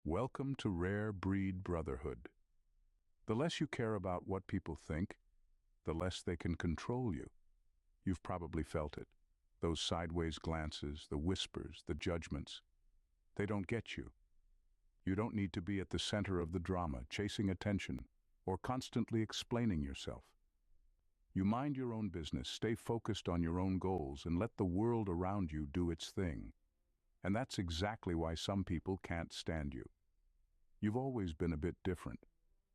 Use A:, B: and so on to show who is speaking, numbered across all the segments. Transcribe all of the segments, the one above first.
A: Welcome to Rare Breed Brotherhood. The less you care about what people think, the less they can control you. You've probably felt it. Those sideways glances, the whispers, the judgments. They don't get you. You don't need to be at the center of the drama, chasing attention, or constantly explaining yourself. You mind your own business, stay focused on your own goals, and let the world around you do its thing. And that's exactly why some people can't stand you. You've always been a bit different.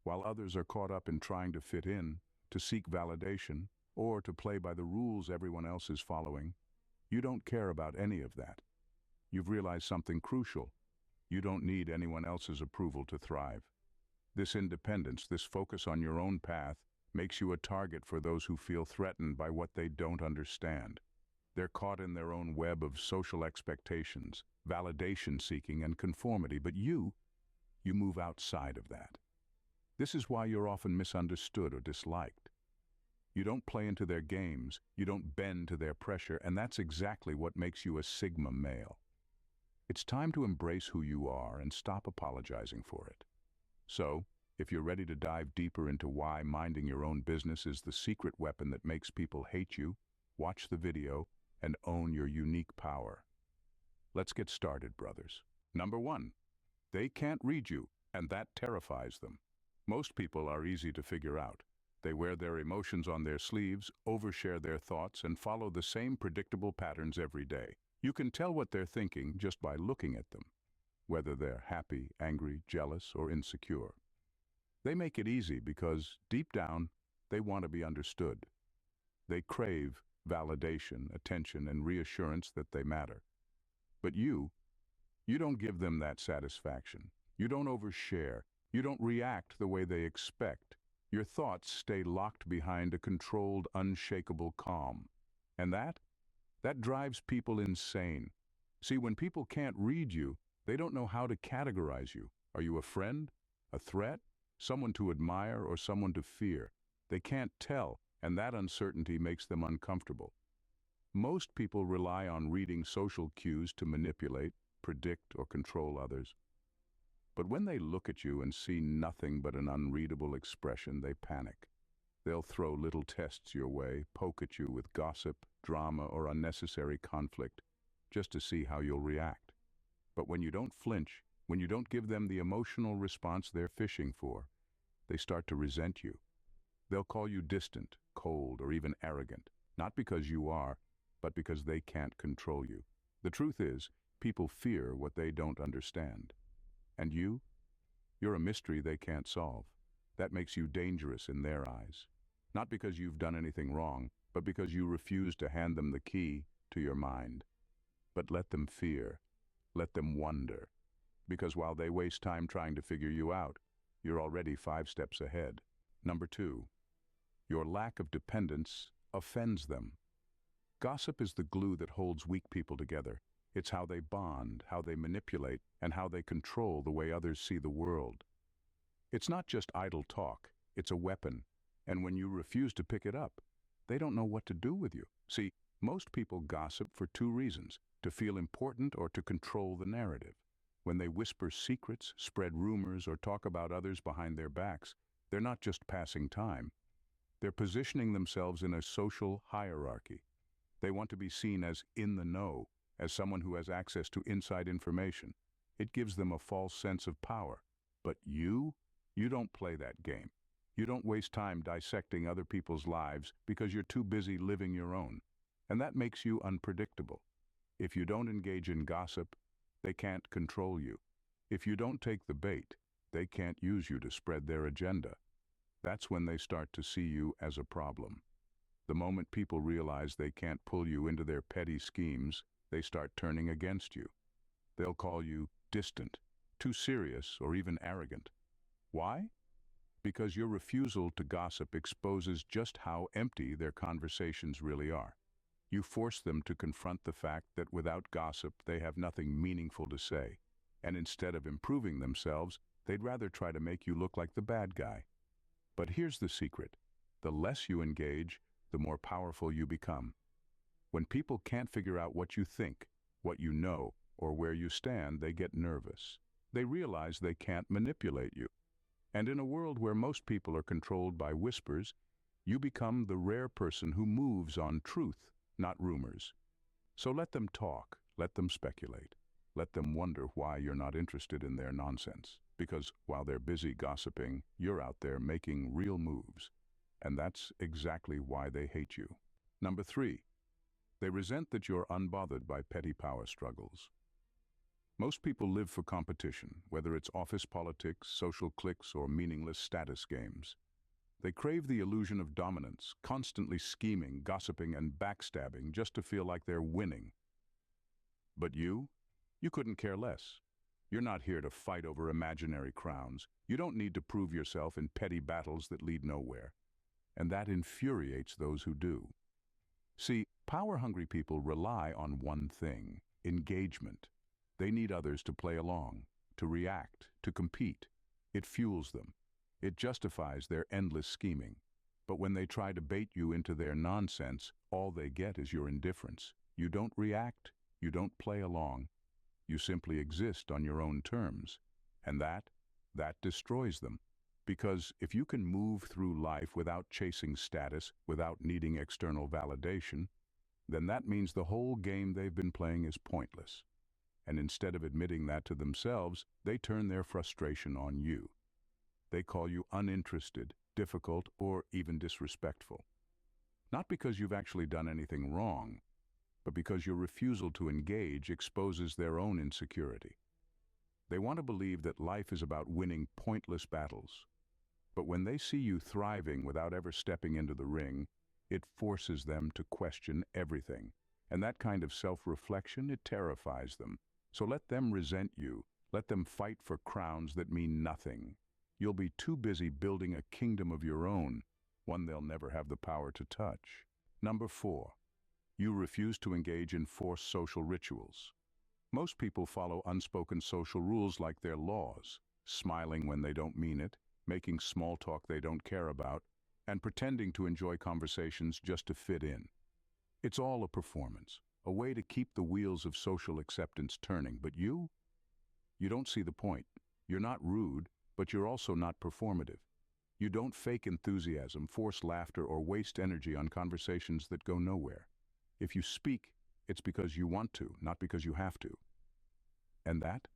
A: While others are caught up in trying to fit in, to seek validation, or to play by the rules everyone else is following, you don't care about any of that. You've realized something crucial. You don't need anyone else's approval to thrive. This independence, this focus on your own path, makes you a target for those who feel threatened by what they don't understand. They're caught in their own web of social expectations, validation seeking, and conformity, but you move outside of that. This is why you're often misunderstood or disliked. You don't play into their games, you don't bend to their pressure, and that's exactly what makes you a Sigma male. It's time to embrace who you are and stop apologizing for it. So, if you're ready to dive deeper into why minding your own business is the secret weapon that makes people hate you, watch the video and own your unique power. Let's get started, brothers. Number 1. They can't read you, and that terrifies them. Most people are easy to figure out. They wear their emotions on their sleeves, overshare their thoughts, and follow the same predictable patterns every day. You can tell what they're thinking just by looking at them, whether they're happy, angry, jealous, or insecure. They make it easy because, deep down, they want to be understood. They crave validation, attention, and reassurance that they matter. But you don't give them that satisfaction. You don't overshare. You don't react the way they expect. Your thoughts stay locked behind a controlled, unshakable calm. And that drives people insane. See, when people can't read you, they don't know how to categorize you. Are you a friend, a threat, someone to admire, or someone to fear? They can't tell, and that uncertainty makes them uncomfortable. Most people rely on reading social cues to manipulate, predict, or control others. But when they look at you and see nothing but an unreadable expression, they panic. They'll throw little tests your way, poke at you with gossip, drama, or unnecessary conflict, just to see how you'll react. But when you don't flinch, when you don't give them the emotional response they're fishing for, they start to resent you. They'll call you distant, cold, or even arrogant, not because you are, but because they can't control you. The truth is, people fear what they don't understand. And you're a mystery they can't solve. That makes you dangerous in their eyes. Not because you've done anything wrong, but because you refuse to hand them the key to your mind. But let them fear. Let them wonder. Because while they waste time trying to figure you out, you're already 5 steps ahead. Number 2. Your lack of dependence offends them. Gossip is the glue that holds weak people together. It's how they bond, how they manipulate, and how they control the way others see the world. It's not just idle talk, it's a weapon. And when you refuse to pick it up, they don't know what to do with you. See, most people gossip for 2 reasons: to feel important or to control the narrative. When they whisper secrets, spread rumors, or talk about others behind their backs, they're not just passing time. They're positioning themselves in a social hierarchy. They want to be seen as in the know, as someone who has access to inside information. It gives them a false sense of power. But you don't play that game. You don't waste time dissecting other people's lives because you're too busy living your own. And that makes you unpredictable. If you don't engage in gossip, they can't control you. If you don't take the bait, they can't use you to spread their agenda. That's when they start to see you as a problem. The moment people realize they can't pull you into their petty schemes, they start turning against you. They'll call you distant, too serious, or even arrogant. Why? Because your refusal to gossip exposes just how empty their conversations really are. You force them to confront the fact that without gossip, they have nothing meaningful to say. And instead of improving themselves, they'd rather try to make you look like the bad guy. But here's the secret. The less you engage, the more powerful you become. When people can't figure out what you think, what you know, or where you stand, they get nervous. They realize they can't manipulate you. And in a world where most people are controlled by whispers, you become the rare person who moves on truth, not rumors. So let them talk, let them speculate, let them wonder why you're not interested in their nonsense. Because while they're busy gossiping, you're out there making real moves. And that's exactly why they hate you. Number 3, they resent that you're unbothered by petty power struggles. Most people live for competition, whether it's office politics, social cliques, or meaningless status games. They crave the illusion of dominance, constantly scheming, gossiping, and backstabbing just to feel like they're winning. But you couldn't care less. You're not here to fight over imaginary crowns. You don't need to prove yourself in petty battles that lead nowhere. And that infuriates those who do. See, power-hungry people rely on one thing: engagement. They need others to play along, to react, to compete. It fuels them. It justifies their endless scheming. But when they try to bait you into their nonsense, all they get is your indifference. You don't react, you don't play along. You simply exist on your own terms. And that destroys them. Because if you can move through life without chasing status, without needing external validation, then that means the whole game they've been playing is pointless. And instead of admitting that to themselves, they turn their frustration on you. They call you uninterested, difficult, or even disrespectful. Not because you've actually done anything wrong, but because your refusal to engage exposes their own insecurity. They want to believe that life is about winning pointless battles. But when they see you thriving without ever stepping into the ring, it forces them to question everything. And that kind of self-reflection, it terrifies them. So let them resent you. Let them fight for crowns that mean nothing. You'll be too busy building a kingdom of your own, one they'll never have the power to touch. Number 4, you refuse to engage in forced social rituals. Most people follow unspoken social rules like they're laws, smiling when they don't mean it, making small talk they don't care about, and pretending to enjoy conversations just to fit in. It's all a performance, a way to keep the wheels of social acceptance turning. But you don't see the point. You're not rude, but you're also not performative. You don't fake enthusiasm, force laughter, or waste energy on conversations that go nowhere. If you speak, it's because you want to, not because you have to. And that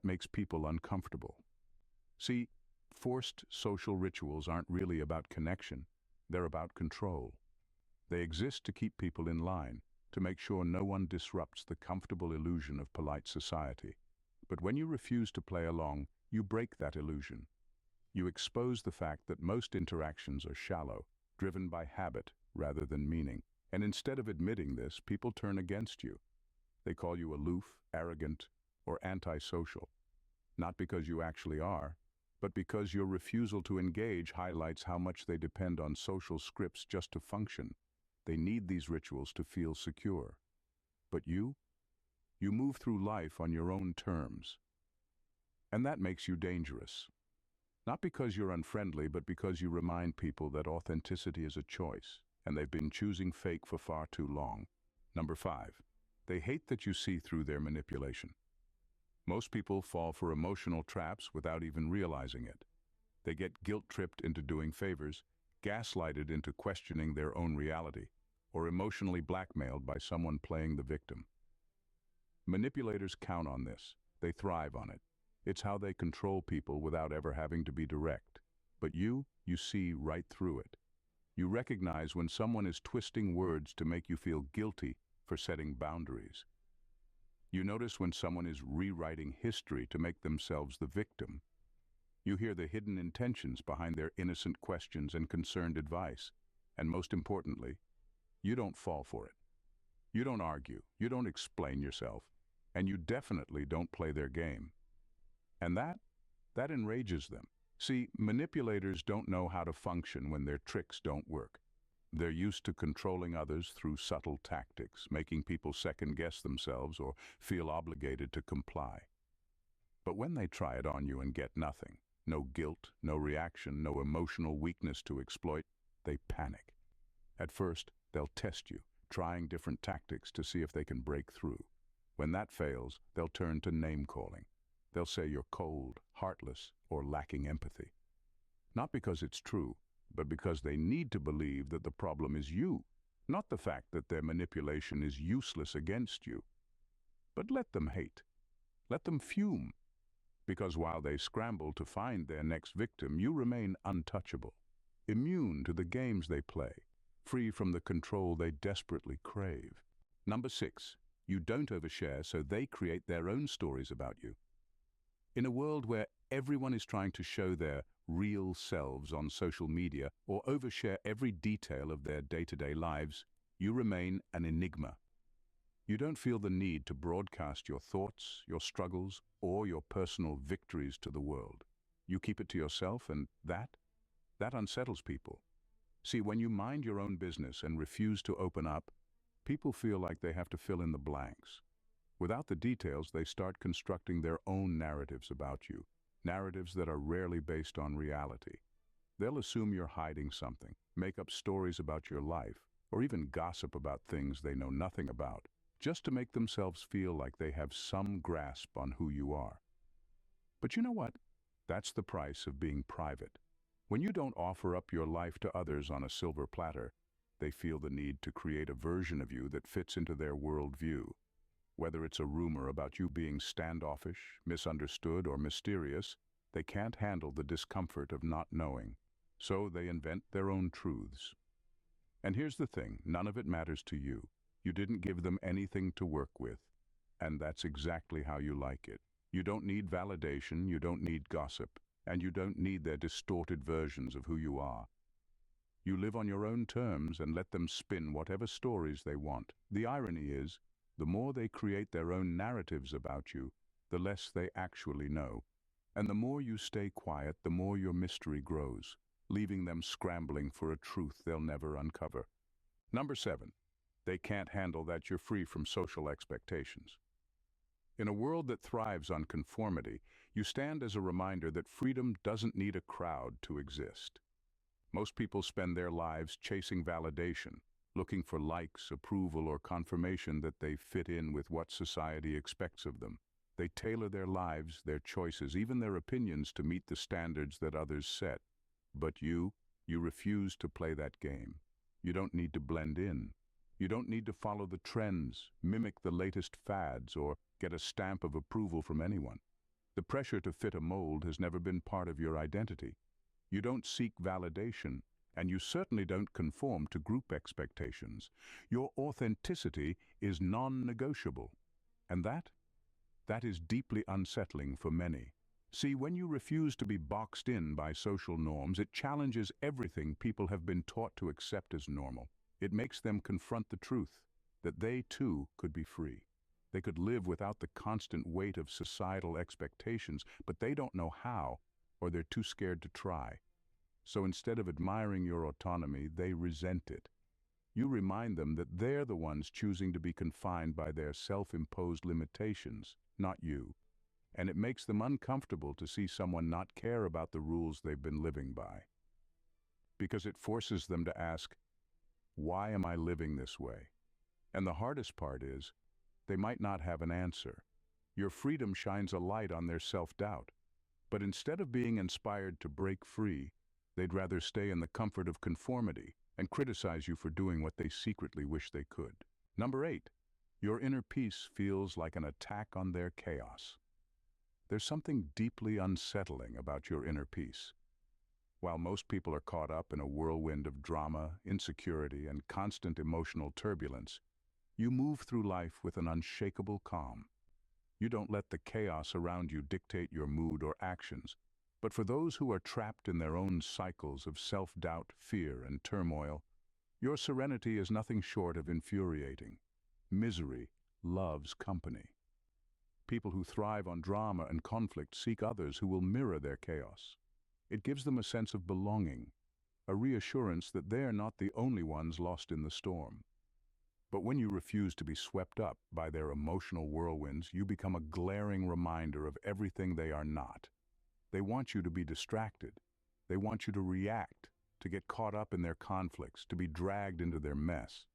A: makes people uncomfortable. See, forced social rituals aren't really about connection. They're about control. They exist to keep people in line, to make sure no one disrupts the comfortable illusion of polite society. But when you refuse to play along, you break that illusion. You expose the fact that most interactions are shallow, driven by habit rather than meaning. And instead of admitting this, people turn against you. They call you aloof, arrogant, or antisocial. Not because you actually are, but because your refusal to engage highlights how much they depend on social scripts just to function. They need these rituals to feel secure. But you move through life on your own terms. And that makes you dangerous. Not because you're unfriendly, but because you remind people that authenticity is a choice, and they've been choosing fake for far too long. Number 5, they hate that you see through their manipulation. Most people fall for emotional traps without even realizing it. They get guilt-tripped into doing favors, gaslighted into questioning their own reality, or emotionally blackmailed by someone playing the victim. Manipulators count on this. They thrive on it. It's how they control people without ever having to be direct. But you see right through it. You recognize when someone is twisting words to make you feel guilty for setting boundaries. You notice when someone is rewriting history to make themselves the victim. You hear the hidden intentions behind their innocent questions and concerned advice. And most importantly, you don't fall for it. You don't argue, you don't explain yourself, and you definitely don't play their game. And that enrages them. See, manipulators don't know how to function when their tricks don't work. They're used to controlling others through subtle tactics, making people second-guess themselves or feel obligated to comply. But when they try it on you and get nothing, no guilt, no reaction, no emotional weakness to exploit, they panic. At first, they'll test you, trying different tactics to see if they can break through. When that fails, they'll turn to name-calling. They'll say you're cold, heartless, or lacking empathy. Not because it's true, but because they need to believe that the problem is you, not the fact that their manipulation is useless against you. But let them hate. Let them fume. Because while they scramble to find their next victim, you remain untouchable, immune to the games they play, free from the control they desperately crave. Number 6, you don't overshare, so they create their own stories about you. In a world where everyone is trying to show their real selves on social media or overshare every detail of their day-to-day lives, you remain an enigma. You don't feel the need to broadcast your thoughts, your struggles, or your personal victories to the world. You keep it to yourself, and that unsettles people. See, when you mind your own business and refuse to open up, people feel like they have to fill in the blanks. Without the details, they start constructing their own narratives about you, narratives that are rarely based on reality. They'll assume you're hiding something, make up stories about your life, or even gossip about things they know nothing about, just to make themselves feel like they have some grasp on who you are. But you know what? That's the price of being private. When you don't offer up your life to others on a silver platter, they feel the need to create a version of you that fits into their worldview. Whether it's a rumor about you being standoffish, misunderstood, or mysterious, they can't handle the discomfort of not knowing. So they invent their own truths. And here's the thing, none of it matters to you. You didn't give them anything to work with. And that's exactly how you like it. You don't need validation, you don't need gossip, and you don't need their distorted versions of who you are. You live on your own terms and let them spin whatever stories they want. The irony is, the more they create their own narratives about you, the less they actually know. And the more you stay quiet, the more your mystery grows, leaving them scrambling for a truth they'll never uncover. Number 7, they can't handle that you're free from social expectations. In a world that thrives on conformity, you stand as a reminder that freedom doesn't need a crowd to exist. Most people spend their lives chasing validation, looking for likes, approval, or confirmation that they fit in with what society expects of them. They tailor their lives, their choices, even their opinions to meet the standards that others set. But you refuse to play that game. You don't need to blend in. You don't need to follow the trends, mimic the latest fads, or get a stamp of approval from anyone. The pressure to fit a mold has never been part of your identity. You don't seek validation, and you certainly don't conform to group expectations. Your authenticity is non-negotiable, and that is deeply unsettling for many. See, when you refuse to be boxed in by social norms, it challenges everything people have been taught to accept as normal. It makes them confront the truth, that they too could be free. They could live without the constant weight of societal expectations, but they don't know how, or they're too scared to try. So instead of admiring your autonomy, they resent it. You remind them that they're the ones choosing to be confined by their self-imposed limitations, not you. And it makes them uncomfortable to see someone not care about the rules they've been living by. Because it forces them to ask, why am I living this way? And the hardest part is, they might not have an answer. Your freedom shines a light on their self-doubt. But instead of being inspired to break free, they'd rather stay in the comfort of conformity and criticize you for doing what they secretly wish they could. Number 8, your inner peace feels like an attack on their chaos. There's something deeply unsettling about your inner peace. While most people are caught up in a whirlwind of drama, insecurity, and constant emotional turbulence, you move through life with an unshakable calm. You don't let the chaos around you dictate your mood or actions. But for those who are trapped in their own cycles of self-doubt, fear, and turmoil, your serenity is nothing short of infuriating. Misery loves company. People who thrive on drama and conflict seek others who will mirror their chaos. It gives them a sense of belonging, a reassurance that they're not the only ones lost in the storm. But when you refuse to be swept up by their emotional whirlwinds, you become a glaring reminder of everything they are not. They want you to be distracted. They want you to react, to get caught up in their conflicts, to be dragged into their mess.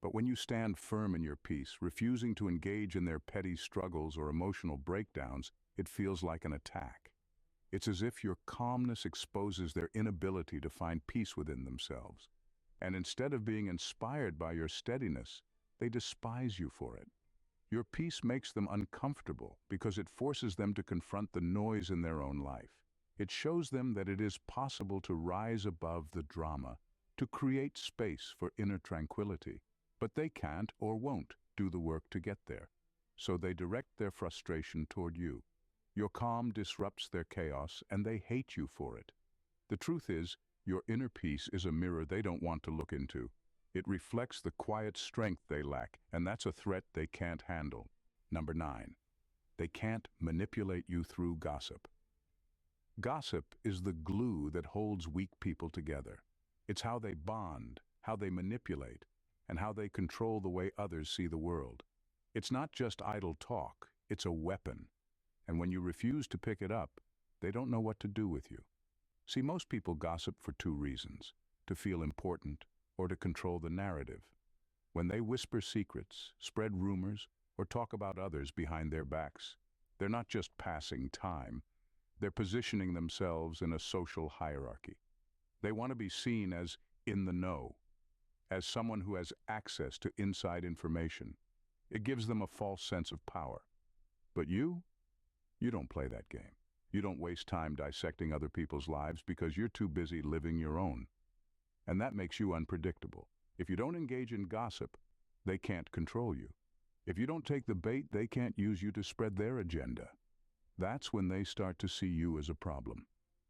A: But when you stand firm in your peace, refusing to engage in their petty struggles or emotional breakdowns, it feels like an attack. It's as if your calmness exposes their inability to find peace within themselves. And instead of being inspired by your steadiness, they despise you for it. Your peace makes them uncomfortable because it forces them to confront the noise in their own life. It shows them that it is possible to rise above the drama, to create space for inner tranquility. But they can't or won't do the work to get there. So they direct their frustration toward you. Your calm disrupts their chaos, and they hate you for it. The truth is, your inner peace is a mirror they don't want to look into. It reflects the quiet strength they lack, and that's a threat they can't handle. Number 9. They can't manipulate you through gossip. Gossip is the glue that holds weak people together. It's how they bond, how they manipulate, and how they control the way others see the world. It's not just idle talk, it's a weapon. And when you refuse to pick it up, they don't know what to do with you. See, most people gossip for two reasons: to feel important or to control the narrative. When they whisper secrets, spread rumors, or talk about others behind their backs, they're not just passing time, they're positioning themselves in a social hierarchy. They want to be seen as in the know, as someone who has access to inside information. It gives them a false sense of power. But you don't play that game. You don't waste time dissecting other people's lives because you're too busy living your own. And that makes you unpredictable. If you don't engage in gossip, they can't control you. If you don't take the bait, they can't use you to spread their agenda. That's when they start to see you as a problem.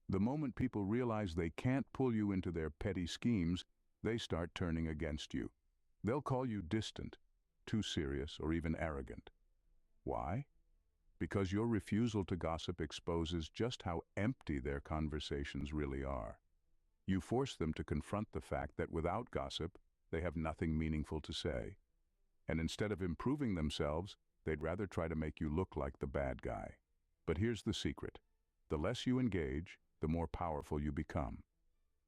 A: The moment people realize they can't pull you into their petty schemes, they start turning against you. They'll call you distant, too serious, or even arrogant. Why? Because your refusal to gossip exposes just how empty their conversations really are. You force them to confront the fact that without gossip, they have nothing meaningful to say. And instead of improving themselves, they'd rather try to make you look like the bad guy. But here's the secret. The less you engage, the more powerful you become.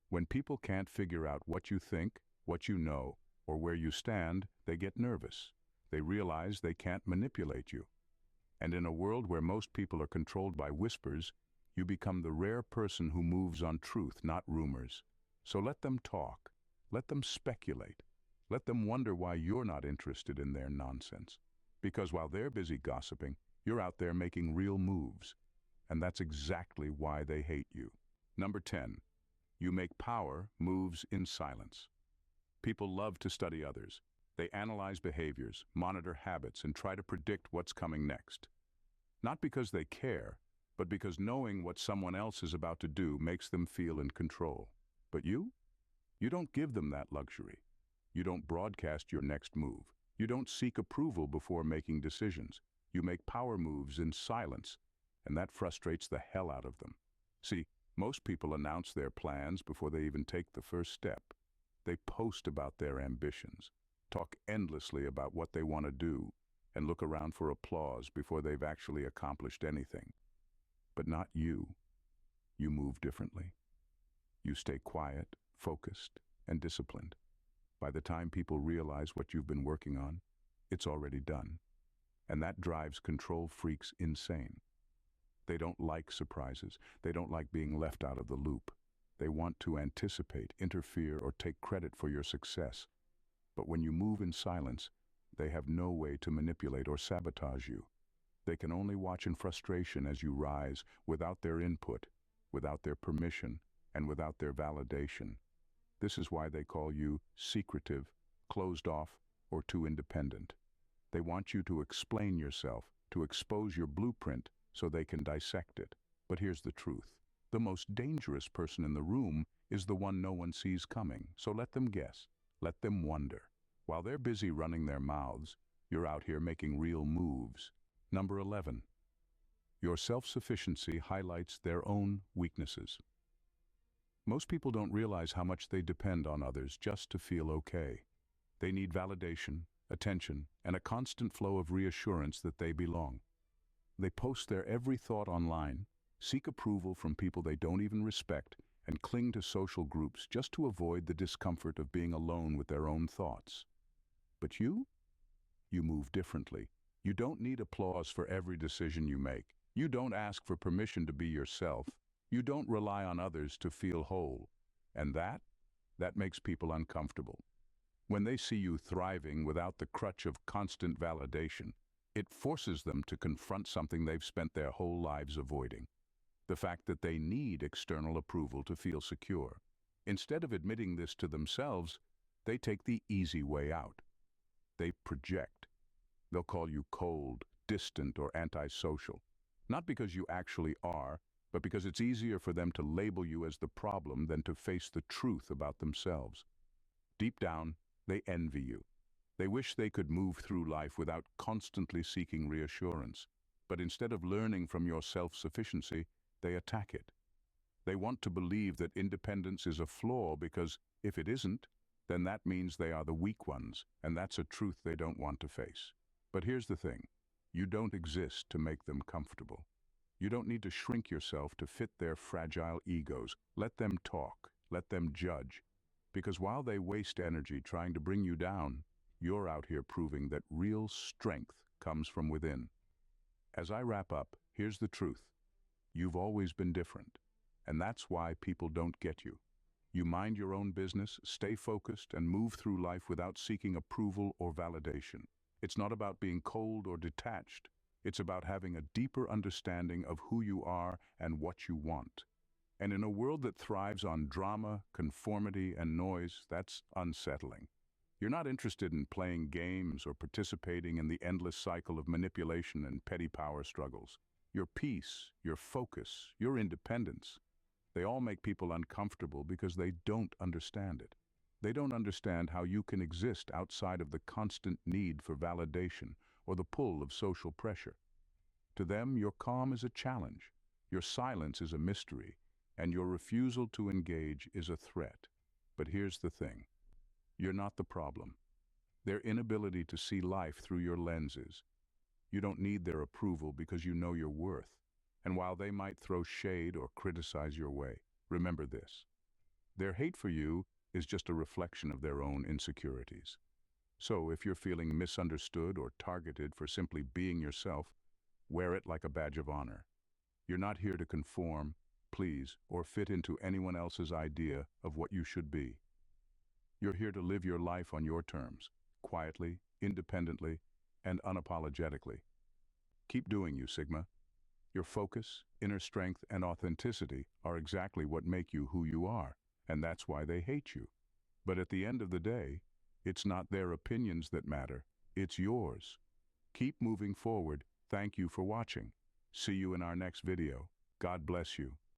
A: When people can't figure out what you think, what you know, or where you stand, they get nervous. They realize they can't manipulate you. And in a world where most people are controlled by whispers, you become the rare person who moves on truth, not rumors. So let them talk. Let them speculate. Let them wonder why you're not interested in their nonsense. Because while they're busy gossiping, you're out there making real moves. And that's exactly why they hate you. Number 10. You make power moves in silence. People love to study others. They analyze behaviors, monitor habits, and try to predict what's coming next. Not because they care, but because knowing what someone else is about to do makes them feel in control. But you? You don't give them that luxury. You don't broadcast your next move. You don't seek approval before making decisions. You make power moves in silence, and that frustrates the hell out of them. See, most people announce their plans before they even take the first step. They post about their ambitions, talk endlessly about what they want to do, and look around for applause before they've actually accomplished anything. But not you. You move differently. You stay quiet, focused, and disciplined. By the time people realize what you've been working on, it's already done. And that drives control freaks insane. They don't like surprises. They don't like being left out of the loop. They want to anticipate, interfere, or take credit for your success. But when you move in silence, they have no way to manipulate or sabotage you. They can only watch in frustration as you rise, without their input, without their permission, and without their validation. This is why they call you secretive, closed off, or too independent. They want you to explain yourself, to expose your blueprint so they can dissect it. But here's the truth. The most dangerous person in the room is the one no one sees coming. So let them guess. Let them wonder. While they're busy running their mouths, you're out here making real moves. Number 11. Your self-sufficiency highlights their own weaknesses. Most people don't realize how much they depend on others just to feel okay. They need validation, attention, and a constant flow of reassurance that they belong. They post their every thought online, seek approval from people they don't even respect, and cling to social groups just to avoid the discomfort of being alone with their own thoughts. But you move differently. You don't need applause for every decision you make. You don't ask for permission to be yourself. You don't rely on others to feel whole. And that makes people uncomfortable. When they see you thriving without the crutch of constant validation, it forces them to confront something they've spent their whole lives avoiding. The fact that they need external approval to feel secure. Instead of admitting this to themselves, they take the easy way out. They project. They'll call you cold, distant, or antisocial. Not because you actually are, but because it's easier for them to label you as the problem than to face the truth about themselves. Deep down, they envy you. They wish they could move through life without constantly seeking reassurance. But instead of learning from your self-sufficiency, they attack it. They want to believe that independence is a flaw because if it isn't, then that means they are the weak ones, and that's a truth they don't want to face. But here's the thing. You don't exist to make them comfortable. You don't need to shrink yourself to fit their fragile egos. Let them talk. Let them judge. Because while they waste energy trying to bring you down, you're out here proving that real strength comes from within. As I wrap up, here's the truth. You've always been different, and that's why people don't get you. You mind your own business, stay focused, and move through life without seeking approval or validation. It's not about being cold or detached. It's about having a deeper understanding of who you are and what you want. And in a world that thrives on drama, conformity, and noise, that's unsettling. You're not interested in playing games or participating in the endless cycle of manipulation and petty power struggles. Your peace, your focus, your independence, they all make people uncomfortable because they don't understand it. They don't understand how you can exist outside of the constant need for validation or the pull of social pressure. To them, your calm is a challenge, your silence is a mystery, and your refusal to engage is a threat. But here's the thing. You're not the problem. Their inability to see life through your lenses. You don't need their approval because you know your worth. And while they might throw shade or criticize your way, remember this. Their hate for you is just a reflection of their own insecurities. So if you're feeling misunderstood or targeted for simply being yourself, wear it like a badge of honor. You're not here to conform, please, or fit into anyone else's idea of what you should be. You're here to live your life on your terms, quietly, independently, and unapologetically. Keep doing you, Sigma. Your focus, inner strength, and authenticity are exactly what make you who you are, and that's why they hate you. But at the end of the day, it's not their opinions that matter, it's yours. Keep moving forward. Thank you for watching. See you in our next video. God bless you.